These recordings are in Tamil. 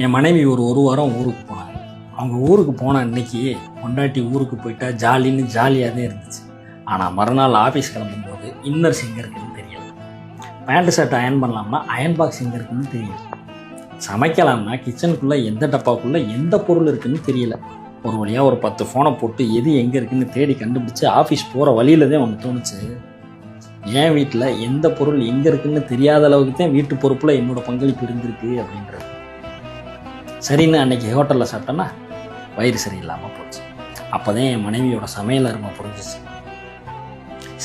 என் மனைவி ஒரு வாரம் ஊருக்கு போனாங்க. அவங்க ஊருக்கு போன அன்னைக்கு பொண்டாட்டி ஊருக்கு போயிட்டா ஜாலின்னு ஜாலியாக தான் இருந்துச்சு. ஆனால் மறுநாள் ஆஃபீஸ் கிளம்பும்போது இன்னர்ஸ் எங்கே இருக்குன்னு தெரியல. பேண்ட் ஷர்ட் அயன் பண்ணலாம்னா அயன் பாக்ஸ் எங்கே இருக்குன்னு தெரியல. சமைக்கலாம்னா கிச்சனுக்குள்ளே எந்த டப்பாக்குள்ளே எந்த பொருள் இருக்குன்னு தெரியல. ஒரு வழியாக ஒரு 10 ஃபோனை போட்டு எது எங்கே இருக்குன்னு தேடி கண்டுபிடிச்சி ஆஃபீஸ் போகிற வழியில தான் ஒன்று தோணுச்சு. என் வீட்டில் எந்த பொருள் எங்கே இருக்குன்னு தெரியாத அளவுக்கு தான் வீட்டு பொறுப்பில் என்னோடய பங்களிப்பு இருந்திருக்கு அப்படின்றது. சரின்னு அன்றைக்கி ஹோட்டலில் சாப்பிட்டோன்னா வயிறு சரியில்லாமல் போச்சு. அப்போ தான் என் மனைவியோட சமையல் அருமை புரிஞ்சிச்சு.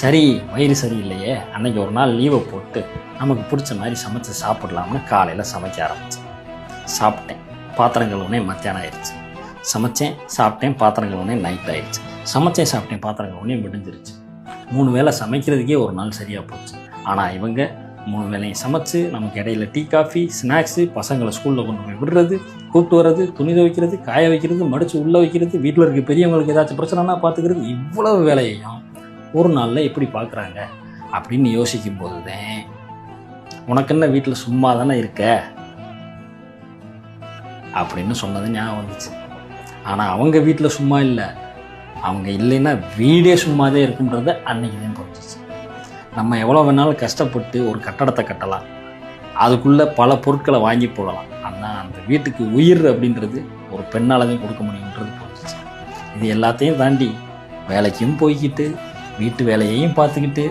சரி, வயிறு சரியில்லையே, அன்றைக்கி ஒரு நாள் லீவை போட்டு நமக்கு பிடிச்ச மாதிரி சமைச்சு சாப்பிடலாம்னு காலையில் சமைக்க ஆரம்பித்தேன். சாப்பிட்டேன், பாத்திரம் கழுவுனே மத்தியானம் ஆயிடுச்சு. சமைச்சேன், சாப்பிட்டேன், பாத்திரம் கழுவுனே நைட் ஆயிடுச்சு. சமைச்சேன், சாப்பிட்டேன், பாத்திரம் கழுவுனே விடிஞ்சிருச்சு. 3 வேளை சமைக்கிறதுக்கே ஒரு நாள் சரியாக போச்சு. ஆனால் இவங்க 3 வேளையும் சமைச்சு நமக்கு இடையில டீ காஃபி ஸ்நாக்ஸு, பசங்களை ஸ்கூலில் கொண்டு போய் விடுறது, கூப்பிட்டு வர்றது, துணி துவைக்கிறது, காய வைக்கிறது, மடித்து உள்ளே வைக்கிறது, வீட்டில் இருக்க பெரியவங்களுக்கு ஏதாச்சும் பிரச்சனைனா பார்த்துக்கிறது, இவ்வளவு வேலையையும் ஒரு நாளில் எப்படி பார்க்குறாங்க அப்படின்னு யோசிக்கும் போது தான் உனக்கு என்ன வீட்டில் சும்மா தானே இருக்க அப்படின்னு சொன்னது ஞாபகம் வந்துச்சு. ஆனால் அவங்க வீட்டில் சும்மா இல்லை, அவங்க இல்லைன்னா வீடே சும்மாதே இருக்குன்றத அன்னைக்கு தான் புரிஞ்சிச்சு. நம்ம எவ்வளோ வேணாலும் கஷ்டப்பட்டு ஒரு கட்டடத்தை கட்டலாம், அதுக்குள்ளே பல பொருட்களை வாங்கி போடலாம். ஆனால் அந்த வீட்டுக்கு உயிர் அப்படின்றது ஒரு பெண்ணால் தான் கொடுக்க முடியுன்றது புரிஞ்சிச்சு. இது எல்லாத்தையும் தாண்டி வேலைக்கும் போய்கிட்டு வீட்டு வேலையையும் பார்த்துக்கிட்டு